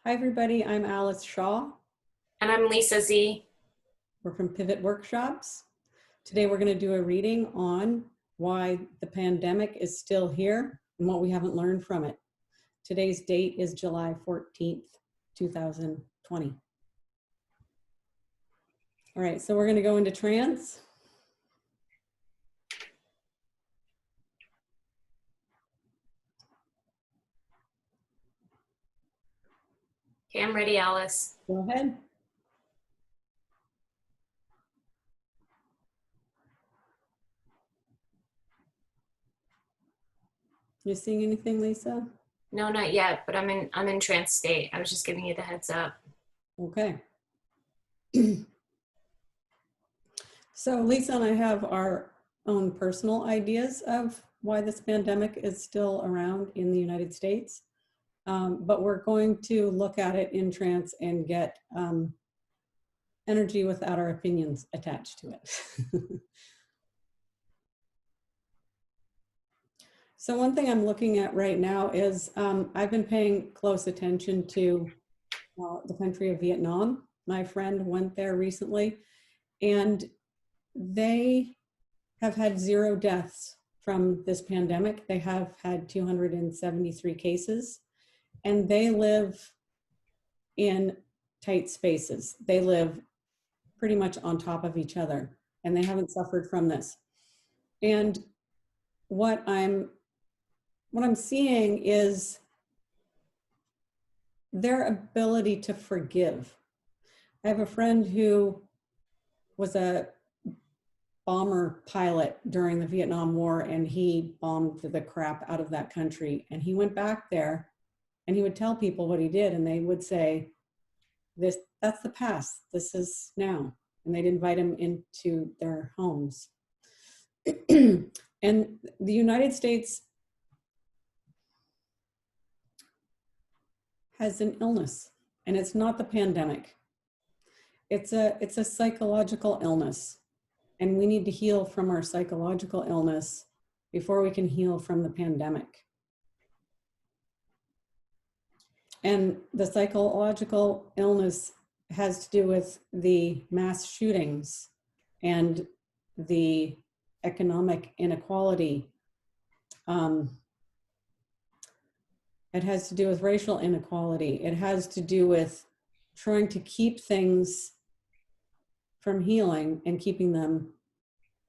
Hi, everybody. I'm Alice Shaw. And I'm Lisa Z. We're from Pivot Workshops. Today, we're going to do a reading on why the pandemic is still here and what we haven't learned from it. Today's date is July 14th, 2020. All right, so we're going to go into trance. Okay, I'm ready, Alice. Go ahead. You seeing anything, Lisa? No, not yet, but I'm in trance state. I was just giving you the heads up. Okay. So Lisa and I have our own personal ideas of why this pandemic is still around in the United States. But we're going to look at it in trance and get energy without our opinions attached to it. So one thing I'm looking at right now is I've been paying close attention to the country of Vietnam. My friend went there recently, and they have had 0 deaths from this pandemic. They have had 273 cases, and they live in tight spaces. They live pretty much on top of each other, and they haven't suffered from this. And what I'm seeing is their ability to forgive. I have a friend who was a bomber pilot during the Vietnam War, and he bombed the crap out of that country. And he went back there and he would tell people what he did, and they would say, that's the past, this is now. And they'd invite him into their homes. And the United States has an illness, and it's not the pandemic. It's a psychological illness, and we need to heal from our psychological illness before we can heal from the pandemic. And the psychological illness has to do with the mass shootings and the economic inequality. It has to do with racial inequality. It has to do with trying to keep things from healing and keeping them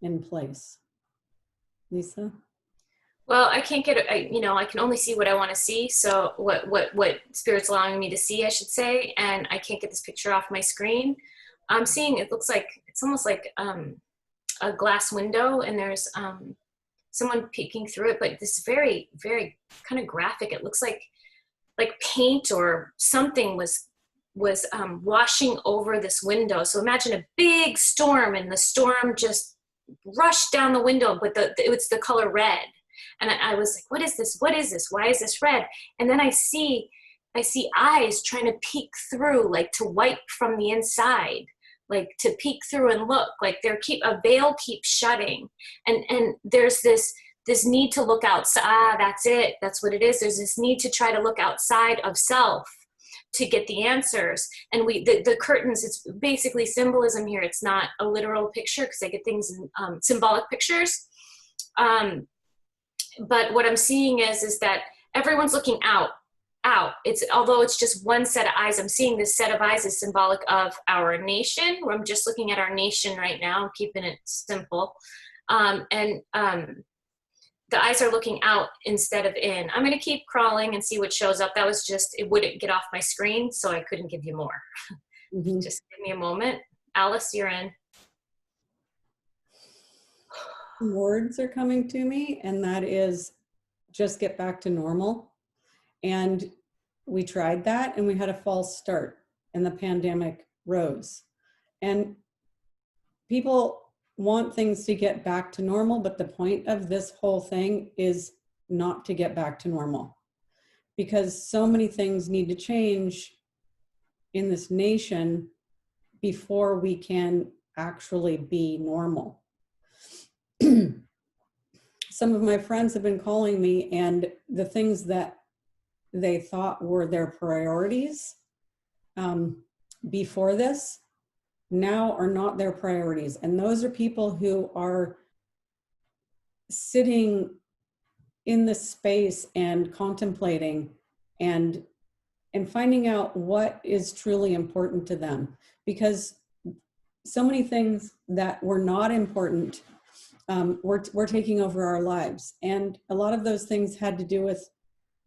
in place. Lisa? Well, I can't get it. I can only see what I want to see. So what Spirit's allowing me to see, I should say, and I can't get this picture off my screen. I'm seeing, it looks like, it's almost like a glass window, and there's someone peeking through it, but this very, very kind of graphic. It looks like paint or something was washing over this window. So imagine a big storm, and the storm just rushed down the window, but it's the color red. And I was like, what is this? What is this? Why is this red? And then I see eyes trying to peek through, like to wipe from the inside, like to peek through and look, like a veil keeps shutting. And there's this need to look outside. That's it. That's what it is. There's this need to try to look outside of self to get the answers. And the curtains, it's basically symbolism here. It's not a literal picture, because I get things in symbolic pictures. But what I'm seeing is that everyone's looking out. Although it's just one set of eyes, I'm seeing this set of eyes is symbolic of our nation. I'm just looking at our nation right now, I'm keeping it simple. The eyes are looking out instead of in. I'm going to keep crawling and see what shows up. That was just, it wouldn't get off my screen, so I couldn't give you more. Mm-hmm. Just give me a moment. Alice, you're in. Words are coming to me, and that is just get back to normal. And we tried that, and we had a false start, and the pandemic rose. And people want things to get back to normal, but the point of this whole thing is not to get back to normal, because so many things need to change in this nation before we can actually be normal. Some of my friends have been calling me, and the things that they thought were their priorities before this now are not their priorities. And those are people who are sitting in the space and contemplating and finding out what is truly important to them, because so many things that were not important were taking over our lives. And a lot of those things had to do with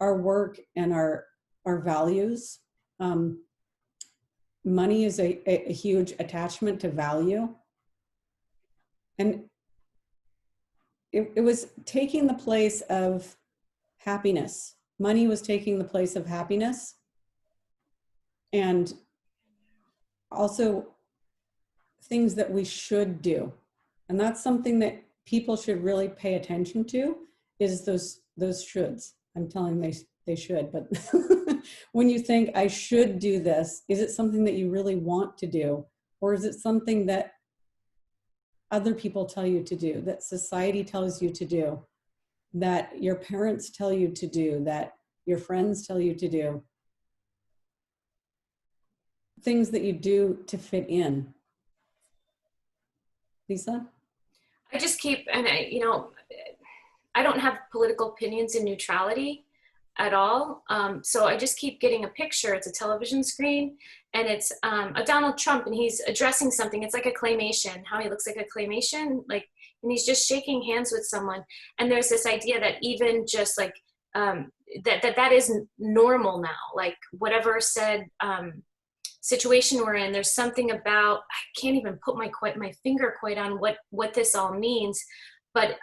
our work and our values. Money is a huge attachment to value. And it was taking the place of happiness. Money was taking the place of happiness. And also things that we should do. And that's something that people should really pay attention to, is those shoulds. I'm telling them they should, but when you think I should do this, is it something that you really want to do? Or is it something that other people tell you to do, that society tells you to do, that your parents tell you to do, that your friends tell you to do? Things that you do to fit in. Lisa? I just keep, and I don't have political opinions in neutrality at all. So I just keep getting a picture. It's a television screen, and it's a Donald Trump, and he's addressing something. It's like a claymation, how he looks like a claymation, like, and he's just shaking hands with someone. And there's this idea that even just like, that is normal now, like whatever said, situation we're in, there's something about, I can't even put my finger quite on what this all means, but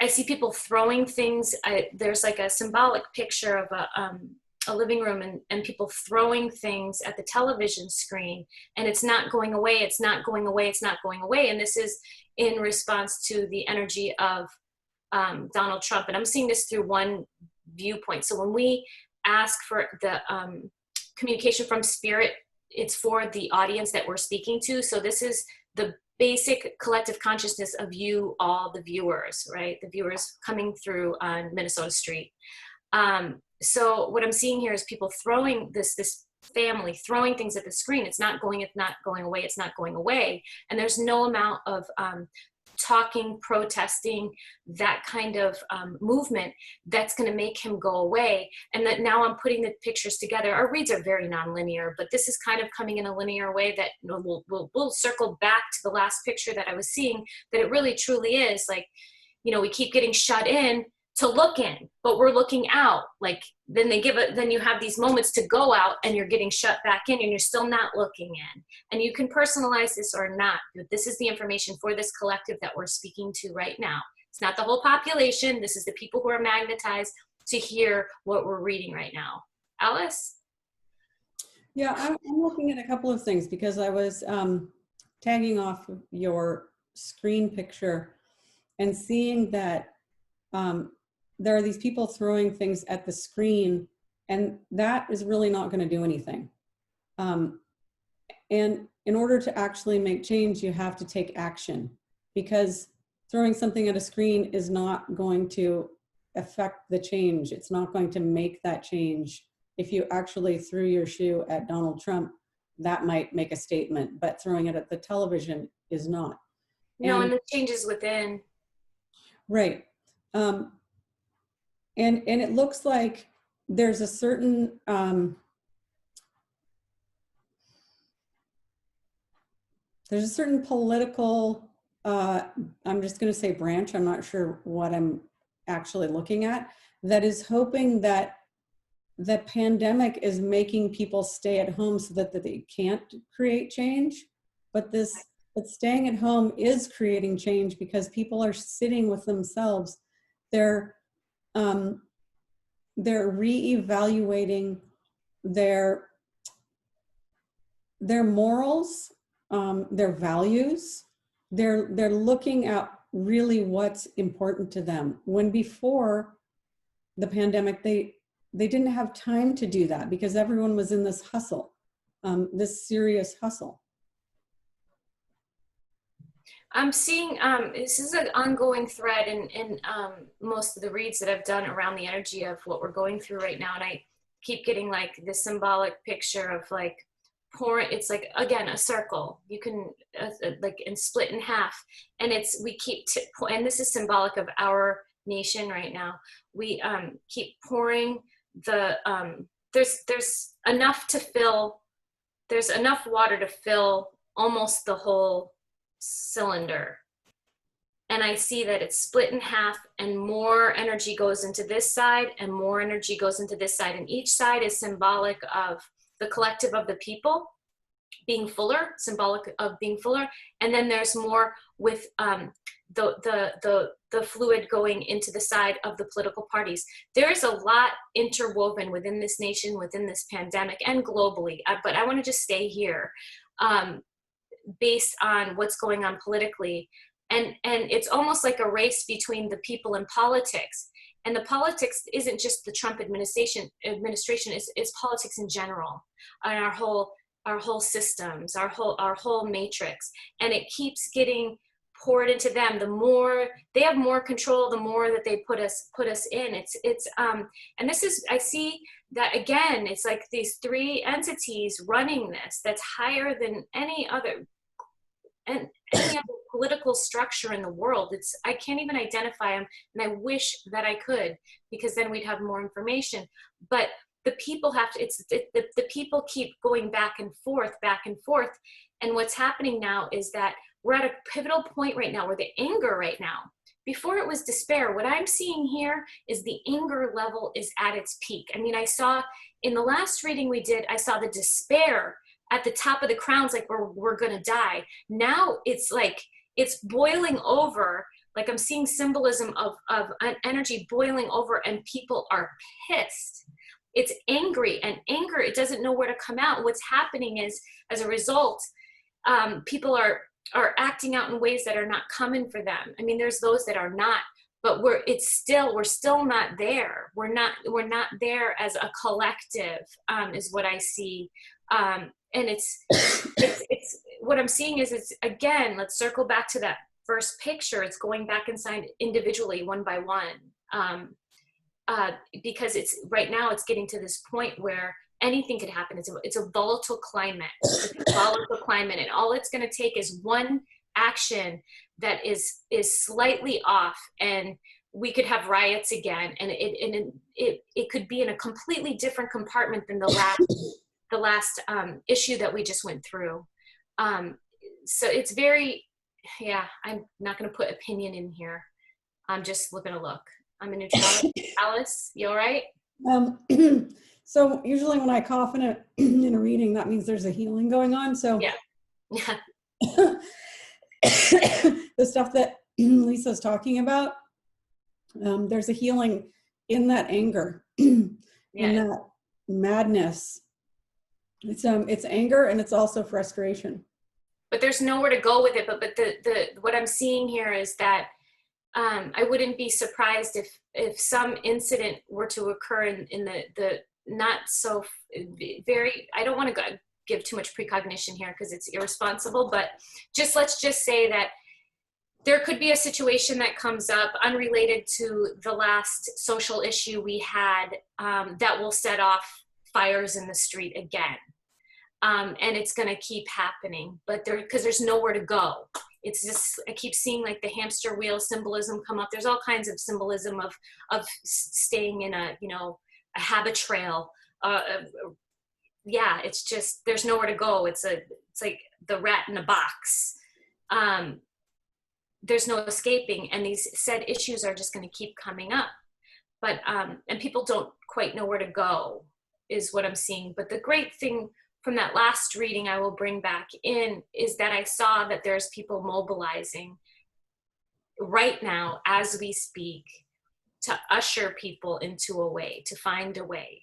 I see people throwing things. There's like a symbolic picture of a living room, and people throwing things at the television screen, and it's not going away, it's not going away, it's not going away. And this is in response to the energy of Donald Trump. And I'm seeing this through one viewpoint. So when we ask for the communication from spirit, it's for the audience that we're speaking to. So this is the basic collective consciousness of you all, the viewers, right? The viewers coming through on Minnesota Street. So what I'm seeing here is people throwing this family throwing things at the screen. It's not going away, it's not going away. And there's no amount of talking, protesting, that kind of movement that's going to make him go away. And that now I'm putting the pictures together. Our reads are very nonlinear, but this is kind of coming in a linear way that we'll circle back to the last picture that I was seeing, that it really truly is like, we keep getting shut in to look in, but we're looking out. Like then then you have these moments to go out, and you're getting shut back in, and you're still not looking in. And you can personalize this or not, but this is the information for this collective that we're speaking to right now. It's not the whole population. This is the people who are magnetized to hear what we're reading right now. Alice? Yeah, I'm looking at a couple of things, because I was tagging off your screen picture and seeing that there are these people throwing things at the screen, and that is really not going to do anything. And in order to actually make change, you have to take action, because throwing something at a screen is not going to affect the change. It's not going to make that change. If you actually threw your shoe at Donald Trump, that might make a statement, but throwing it at the television is not. No, and the changes within. Right. And it looks like there's a certain political, I'm just going to say branch, I'm not sure what I'm actually looking at, that is hoping that the pandemic is making people stay at home so that they can't create change. But staying at home is creating change, because people are sitting with themselves. They're reevaluating their morals, their values. They're looking at really what's important to them. When before the pandemic, they didn't have time to do that, because everyone was in this hustle, this serious hustle. I'm seeing, this is an ongoing thread in most of the reads that I've done around the energy of what we're going through right now. And I keep getting like this symbolic picture of like pouring. It's like, again, a circle. You can like and split in half. And it's, we keep, and this is symbolic of our nation right now. We keep pouring the, there's enough to fill, there's enough water to fill almost the whole cylinder. And I see that it's split in half, and more energy goes into this side and more energy goes into this side. And each side is symbolic of the collective of the people being fuller, symbolic of being fuller. And then there's more with the fluid going into the side of the political parties. There's a lot interwoven within this nation, within this pandemic, and globally. But I want to just stay here based on what's going on politically. And it's almost like a race between the people and politics. And the politics isn't just the Trump administration, it's politics in general, and our whole systems, our whole matrix. And it keeps getting poured into them. The more they have more control, the more that they put us in. And this is, I see that again, it's like these three entities running this that's higher than any other political structure in the world. I can't even identify them, and I wish that I could, because then we'd have more information. But the people have to, the people keep going back and forth. And what's happening now is that we're at a pivotal point right now where the anger right now, before it was despair, what I'm seeing here is the anger level is at its peak. I mean, I saw in the last reading we did, I saw the despair at the top of the crowns, like we're gonna die. Now it's like, it's boiling over. Like I'm seeing symbolism of an energy boiling over, and people are pissed. It's angry, and anger, it doesn't know where to come out. What's happening is, as a result, people are acting out in ways that are not coming for them. I mean, there's those that are not, but we're still not there. We're not there as a collective, is what I see. And it's what I'm seeing is, it's again, let's circle back to that first picture. It's going back inside individually, one by one, because it's right now it's getting to this point where anything could happen. It's a volatile climate. And all it's going to take is one action that is slightly off, and we could have riots again. And it could be in a completely different compartment than the last issue that we just went through. So it's very, yeah, I'm not going to put opinion in here. I'm just looking to look. I'm a neutrality. Alice, you all right? So usually when I cough in a reading, that means there's a healing going on. So yeah. The stuff that Lisa's talking about, there's a healing in that anger, in that madness. It's anger, and it's also frustration. But there's nowhere to go with it. But the what I'm seeing here is that I wouldn't be surprised if some incident were to occur in the not so very, I don't want to give too much precognition here because it's irresponsible, but let's just say that there could be a situation that comes up unrelated to the last social issue we had, that will set off fires in the street again. And it's going to keep happening, but because there's nowhere to go. It's just, I keep seeing like the hamster wheel symbolism come up. There's all kinds of symbolism of staying in a habit trail. Yeah, it's just, there's nowhere to go. It's like the rat in a box. There's no escaping, and these said issues are just going to keep coming up. But and people don't quite know where to go, is what I'm seeing. But the great thing from that last reading I will bring back in is that I saw that there's people mobilizing right now as we speak to usher people into a way, to find a way,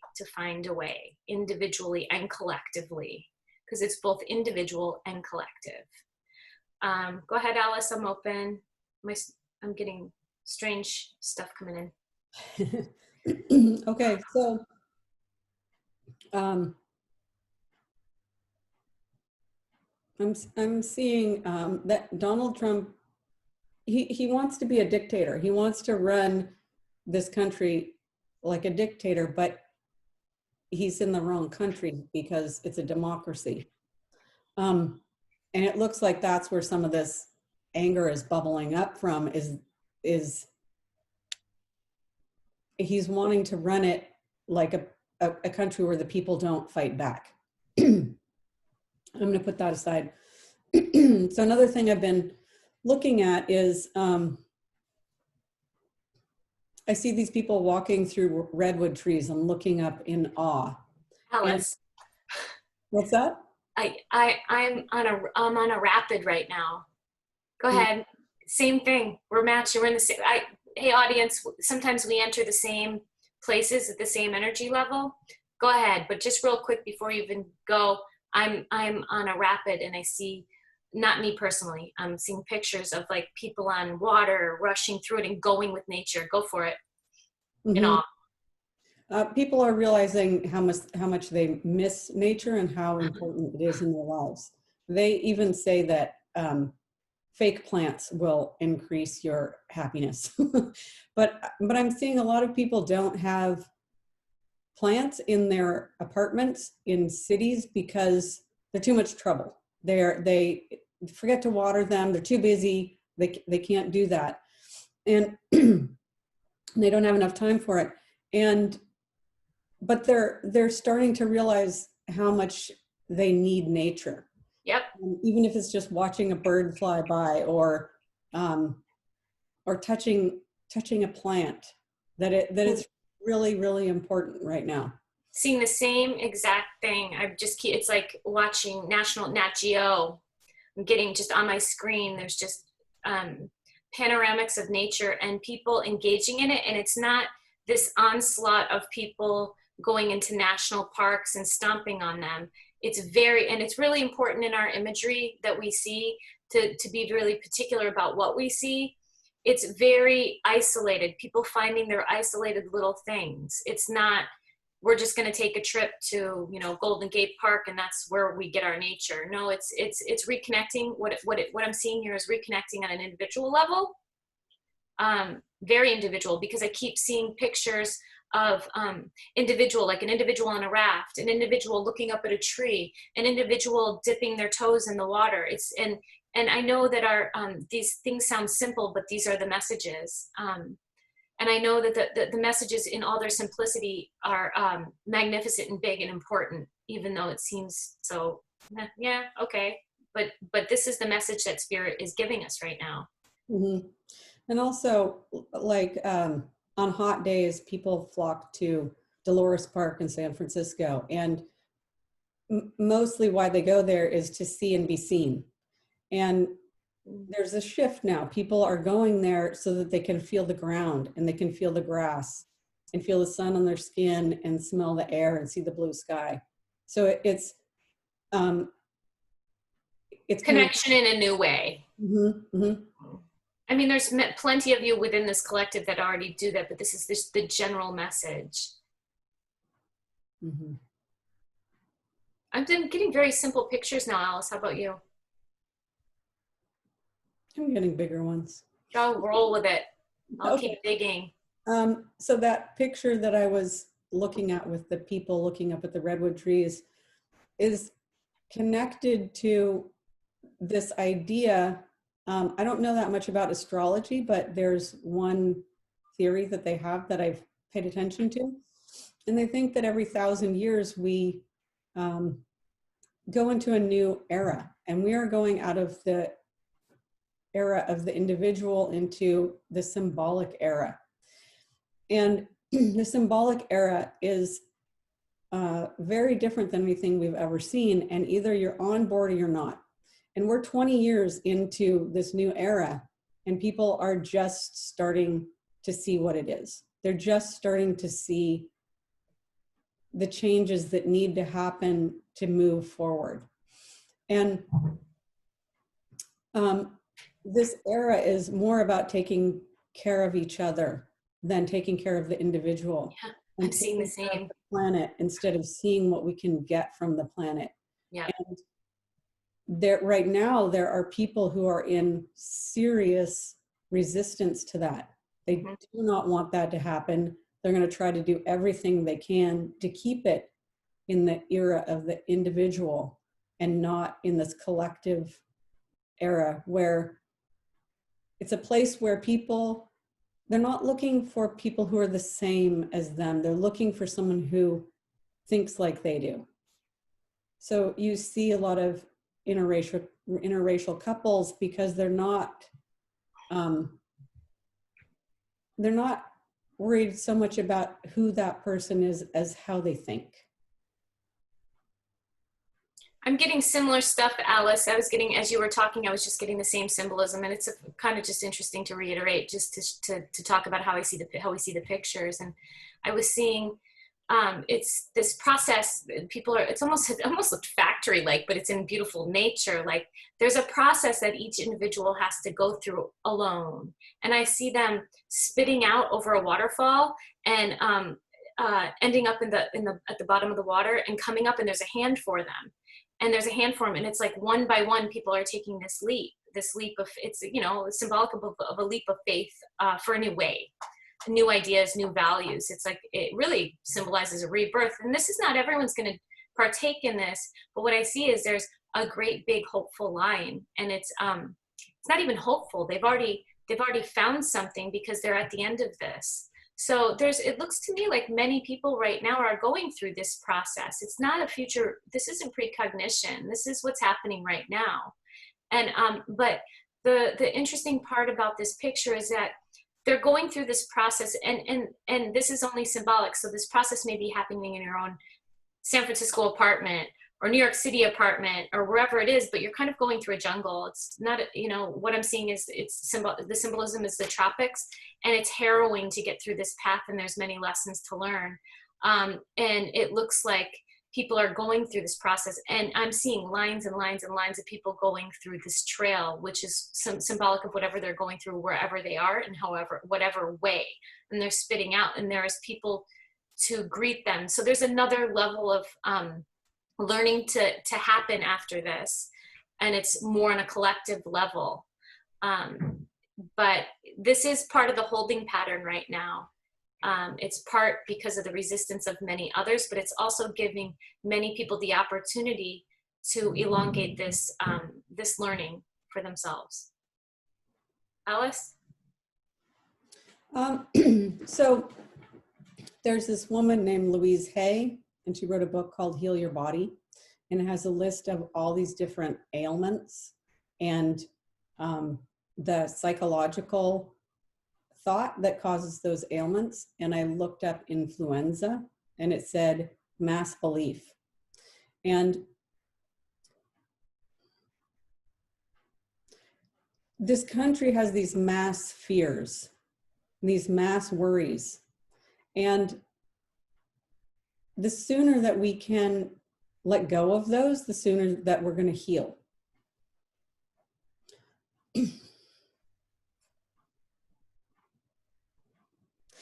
individually and collectively, because it's both individual and collective. Go ahead, Alice, I'm open. I'm getting strange stuff coming in. Okay, so I'm seeing that Donald Trump, he wants to be a dictator. He wants to run this country like a dictator, but he's in the wrong country because it's a democracy. And it looks like that's where some of this anger is bubbling up from, is he's wanting to run it like a country where the people don't fight back. I'm going to put that aside. So another thing I've been looking at is I see these people walking through redwood trees and looking up in awe. Alice, What's that? I'm on a rapid right now. Go ahead. Same thing. We're matching. We're in the same. Hey, audience. Sometimes we enter the same places at the same energy level. Go ahead, but just real quick before you even go, I'm on a rapid, and I see, not me personally, I'm seeing pictures of like people on water rushing through it and going with nature. Go for it. Mm-hmm. In awe. People are realizing how much they miss nature and how important it is in their lives. They even say that fake plants will increase your happiness. but I'm seeing a lot of people don't have plants in their apartments in cities because they're too much trouble. They forget to water them. They're too busy. They can't do that, and they don't have enough time for it. But they're starting to realize how much they need nature. Yep. Even if it's just watching a bird fly by, or touching a plant, that it's really, really important right now. Seeing the same exact thing. It's like watching National Nat Geo. I'm getting just on my screen, there's just panoramics of nature and people engaging in it. And it's not this onslaught of people going into national parks and stomping on them. It's really important in our imagery that we see to be really particular about what we see. It's very isolated, people finding their isolated little things. It's not, we're just going to take a trip to, Golden Gate Park and that's where we get our nature. No, it's reconnecting. What I'm seeing here is reconnecting on an individual level, very individual, because I keep seeing pictures of individual, like an individual on a raft, an individual looking up at a tree, an individual dipping their toes in the water. And I know that these things sound simple, but these are the messages. And I know that the messages in all their simplicity are magnificent and big and important, even though it seems so, yeah, okay. But this is the message that Spirit is giving us right now. Mm-hmm. And also, like on hot days, people flock to Dolores Park in San Francisco. And mostly why they go there is to see and be seen. And there's a shift now. People are going there so that they can feel the ground and they can feel the grass and feel the sun on their skin and smell the air and see the blue sky. So it's connection in a new way. Mm-hmm, mm-hmm. I mean, there's plenty of you within this collective that already do that, but this is the general message. Mm-hmm. I'm getting very simple pictures now, Alice. How about you? I'm getting bigger ones. Go roll with it. I'll Okay. keep digging. So that picture that I was looking at with the people looking up at the redwood trees is connected to this idea. I don't know that much about astrology, but there's one theory that they have that I've paid attention to. And they think that every 1,000 years we go into a new era, and we are going out of the era of the individual into the symbolic era. And the symbolic era is very different than anything we've ever seen. And either you're on board or you're not. And we're 20 years into this new era, and people are just starting to see what it is. They're just starting to see the changes that need to happen to move forward. And this era is more about taking care of each other than taking care of the individual. Yeah, I'm seeing the same. The planet instead of seeing what we can get from the planet. Yeah. And right now, there are people who are in serious resistance to that. They do not want that to happen. They're going to try to do everything they can to keep it in the era of the individual and not in this collective era where it's a place where people, they're not looking for people who are the same as them. They're looking for someone who thinks like they do. So you see a lot of interracial couples because they're not worried so much about who that person is as how they think. I'm getting similar stuff, Alice. I was getting, as you were talking, I was just getting the same symbolism, and it's kind of just interesting to reiterate, just to talk about how we see the pictures. And I was seeing, it's this process. People are, it almost looked factory-like, but it's in beautiful nature. Like there's a process that each individual has to go through alone, and I see them spitting out over a waterfall and ending up at the bottom of the water and coming up, and there's a hand for them. And there's a hand form, and it's like one by one, people are taking this leap of, it's, you know, symbolic of a leap of faith for a new way, new ideas, new values. It's like, it really symbolizes a rebirth. And this is not everyone's going to partake in this, but what I see is there's a great big hopeful line, and it's not even hopeful. They've already found something because they're at the end of this. So it looks to me like many people right now are going through this process. It's not a future, this isn't precognition. This is what's happening right now. And, but the interesting part about this picture is that they're going through this process, and this is only symbolic. So this process may be happening in your own San Francisco apartment or New York City apartment or wherever it is, but you're kind of going through a jungle. It's not, you know, what I'm seeing is the symbolism is the tropics, and it's harrowing to get through this path, and there's many lessons to learn. And it looks like people are going through this process, and I'm seeing lines and lines and lines of people going through this trail, which is symbolic of whatever they're going through, wherever they are, and whatever way, and they're spitting out, and there's people to greet them. So there's another level of learning to happen after this, and it's more on a collective level. But this is part of the holding pattern right now. It's part because of the resistance of many others, but it's also giving many people the opportunity to elongate this this learning for themselves. Alice? So there's this woman named Louise Hay, and she wrote a book called Heal Your Body, and it has a list of all these different ailments and the psychological thought that causes those ailments. And I looked up influenza, and it said mass belief. And this country has these mass fears, these mass worries. And the sooner that we can let go of those, the sooner that we're going to heal.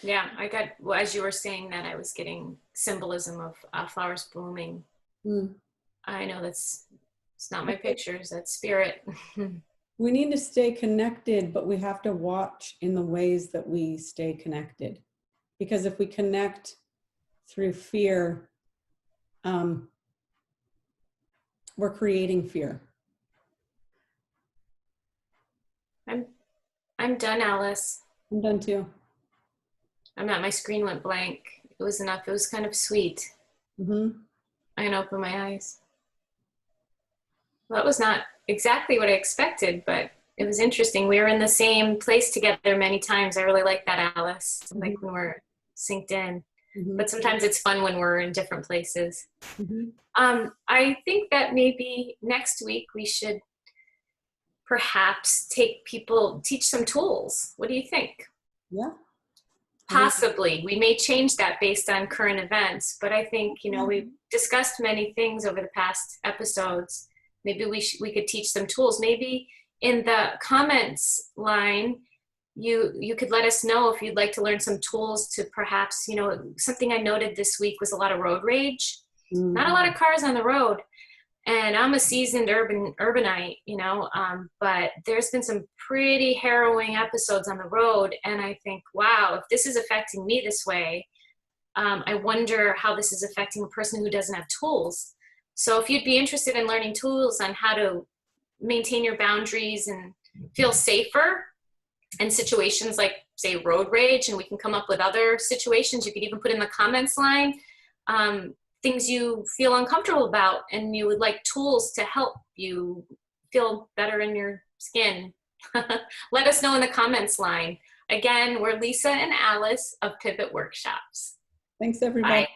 Yeah, I got, well, as you were saying that, I was getting symbolism of flowers blooming. Mm. I know it's not my pictures, that's spirit. We need to stay connected, but we have to watch in the ways that we stay connected. Because if we connect through fear, we're creating fear. I'm done, Alice. I'm done too. I'm not, my screen went blank. It was enough. It was kind of sweet. Mm-hmm. I can open my eyes. Well, that was not exactly what I expected, but it was interesting. We were in the same place together many times. I really like that, Alice. Mm-hmm. Like when we're synced in. Mm-hmm. But sometimes it's fun when we're in different places. Mm-hmm. I think that maybe next week we should perhaps teach some tools. What do you think? Yeah. Possibly. We may change that based on current events, but I think, you know, we've discussed many things over the past episodes. Maybe we could teach some tools. Maybe in the comments line, you could let us know if you'd like to learn some tools to perhaps, you know, something I noted this week was a lot of road rage. Mm-hmm. Not a lot of cars on the road. And I'm a seasoned urbanite, you know, but there's been some pretty harrowing episodes on the road. And I think, wow, if this is affecting me this way, I wonder how this is affecting a person who doesn't have tools. So if you'd be interested in learning tools on how to maintain your boundaries and feel safer in situations like, say, road rage, and we can come up with other situations, you could even put in the comments line, things you feel uncomfortable about and you would like tools to help you feel better in your skin. Let us know in the comments line. Again, we're Lisa and Alice of Pivot Workshops. Thanks, everybody. Bye.